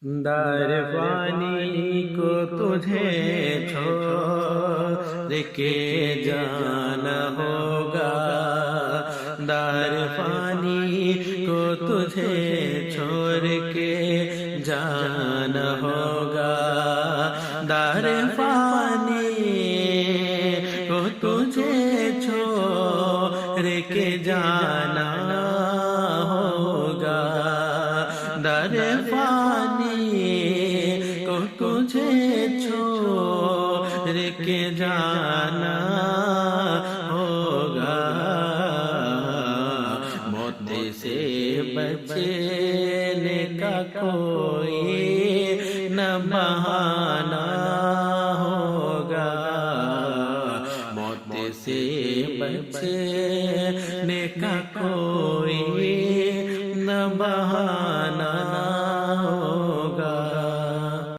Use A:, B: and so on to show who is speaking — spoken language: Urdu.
A: در فانی کو تجھے چھوڑ کے جانا ہوگا، در فانی کو تجھے چھوڑ کے جانا ہوگا، در فانی کو تجھے چھوڑ کے جانا ہوگا، در فانی کو تجھے چھوڑ کے جانا ہوگا، موت سے بچنے کا کوئی نہ بہانہ ہوگا، موت سے بچنے